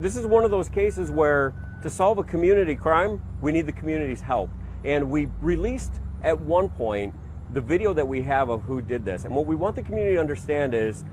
This is one of those cases where to solve a community crime, we need the community's help. And we released at one point the video that we have of who did this. And what we want the community to understand is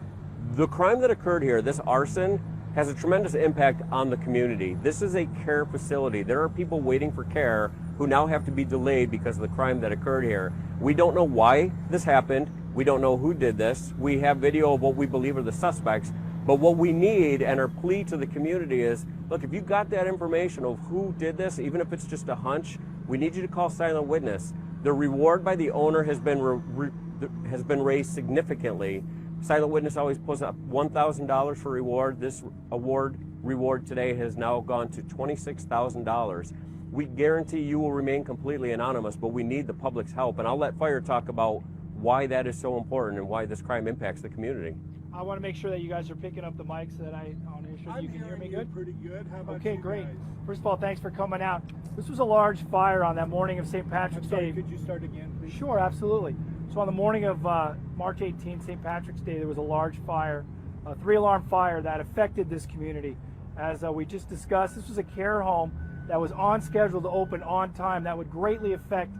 the crime that occurred here, this arson, has a tremendous impact on the community. This is a care facility. There are people waiting for care who now have to be delayed because of the crime that occurred here. We don't know why this happened. We don't know who did this. We have video of what we believe are the suspects. But what we need, and our plea to the community is, look, if you got that information of who did this, even if it's just a hunch, we need you to call Silent Witness. The reward by the owner has been raised significantly. Silent Witness always puts up $1,000 for reward. This reward today has now gone to $26,000. We guarantee you will remain completely anonymous, but we need the public's help. And I'll let Fire talk about why that is so important and why this crime impacts the community. I want to make sure that you guys are picking up the mics so that I want to make sure that you can hear me good. Pretty good. How about okay, you great. guys? First of all, thanks for coming out. This was a large fire on that morning of St. Patrick's Day. Could you start again, please? Sure, absolutely. So on the morning of March 18th, St. Patrick's Day, there was a large fire, a 3-alarm fire that affected this community. As we just discussed, this was a care home that was on schedule to open on time. That would greatly affect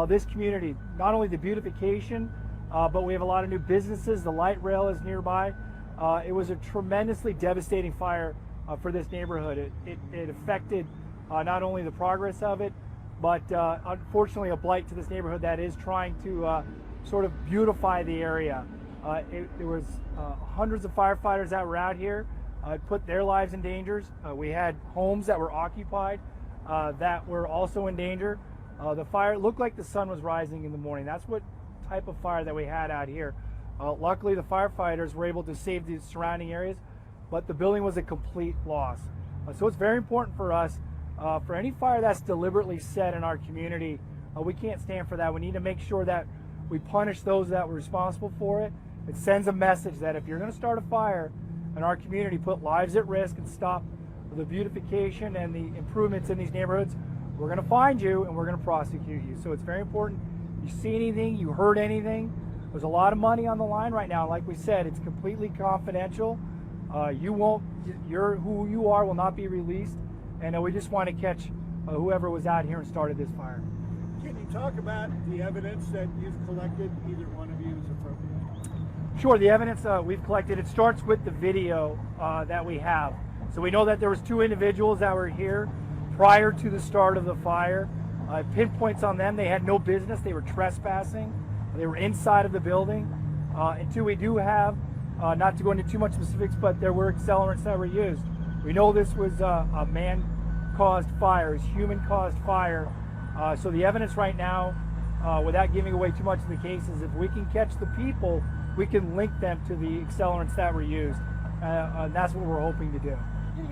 this community. Not only the beautification, but we have a lot of new businesses. The light rail is nearby. It was a tremendously devastating fire for this neighborhood. It affected not only the progress of it, but unfortunately a blight to this neighborhood that is trying to sort of beautify the area. There was hundreds of firefighters that were out here. It put their lives in danger. We had homes that were occupied that were also in danger. The fire looked like the sun was rising in the morning. That's what type of fire that we had out here. Luckily, the firefighters were able to save the surrounding areas, but the building was a complete loss. So it's very important for us, for any fire that's deliberately set in our community, we can't stand for that. We need to make sure that we punish those that were responsible for it. It sends a message that if you're going to start a fire in our community, put lives at risk and stop the beautification and the improvements in these neighborhoods, we're going to find you and we're going to prosecute you. So it's very important. You see anything, you heard anything, there's a lot of money on the line right now. Like we said, it's completely confidential. Who you are will not be released. And we just want to catch whoever was out here and started this fire. Can you talk about the evidence that you've collected? Either one of you is appropriate. Sure, the evidence we've collected, it starts with the video that we have. So we know that there was 2 individuals that were here prior to the start of the fire. Pinpoints on them, they had no business, they were trespassing. They were inside of the building. And 2, we do have, not to go into too much specifics, but there were accelerants that were used. We know this was a man-caused fire, it's human-caused fire. So the evidence right now, without giving away too much of the case, is if we can catch the people, we can link them to the accelerants that were used. And that's what we're hoping to do.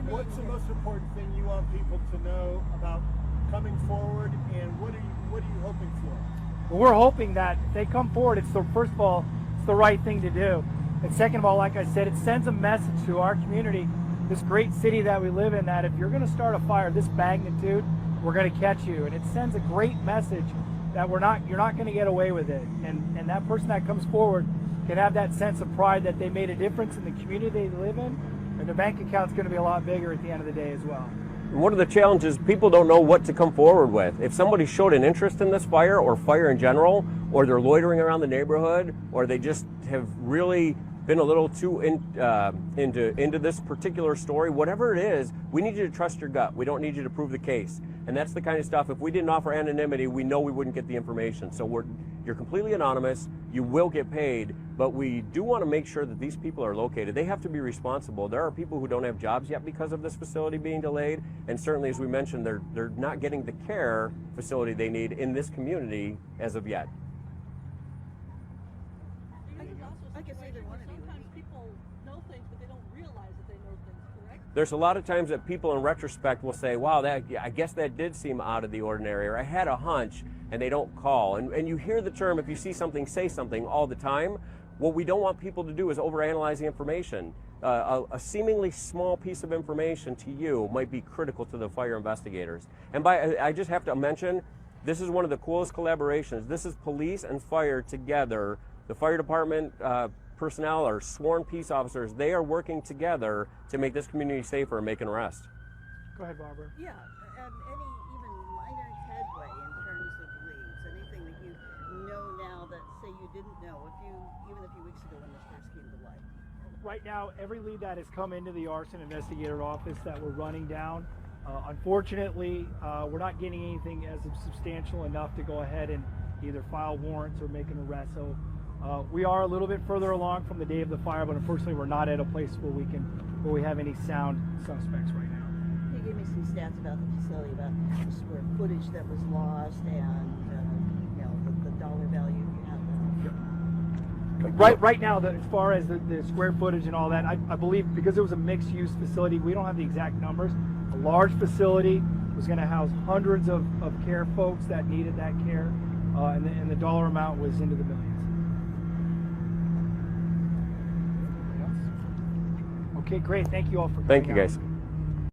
What's the most important thing you want people to know about coming forward, and what are you hoping for? Well, we're hoping that if they come forward, first of all, it's the right thing to do. And second of all, like I said, it sends a message to our community, this great city that we live in, that if you're going to start a fire of this magnitude, we're going to catch you. And it sends a great message that you're not going to get away with it. And that person that comes forward can have that sense of pride that they made a difference in the community they live in, and their bank account's going to be a lot bigger at the end of the day as well. One of the challenges, people don't know what to come forward with. If somebody showed an interest in this fire or fire in general, or they're loitering around the neighborhood, or they just have really been a little too into this particular story, whatever it is, we need you to trust your gut. We don't need you to prove the case. And that's the kind of stuff, if we didn't offer anonymity, we know we wouldn't get the information. So you're completely anonymous, you will get paid, but we do want to make sure that these people are located. They have to be responsible. There are people who don't have jobs yet because of this facility being delayed, and certainly, as we mentioned, they're not getting the care facility they need in this community as of yet. Sometimes people know things, but they don't realize that they know things, correct? There's a lot of times that people in retrospect will say, wow, I guess that did seem out of the ordinary, or I had a hunch, and they don't call. And you hear the term, if you see something, say something, all the time. What we don't want people to do is overanalyze the information. A seemingly small piece of information to you might be critical to the fire investigators. And I just have to mention, this is one of the coolest collaborations. This is police and fire together. The fire department personnel are sworn peace officers. They are working together to make this community safer and make an arrest. Go ahead, Barbara. Yeah, any even minor headway in terms of leads, anything that you know now that say you didn't know even a few weeks ago when this first came to light. Right now, every lead that has come into the arson investigator office that we're running down, unfortunately, we're not getting anything as substantial enough to go ahead and either file warrants or make an arrest. So we are a little bit further along from the day of the fire, but unfortunately, we're not at a place where we have any sound suspects right now. You gave me some stats about the facility, about the square footage that was lost, and you know the dollar value. You have that. Right now, as far as the square footage and all that, I believe because it was a mixed-use facility, we don't have the exact numbers. A large facility was going to house hundreds of care folks that needed that care, and the dollar amount was into the millions. Okay, great. Thank you all for coming Thank you, out. guys.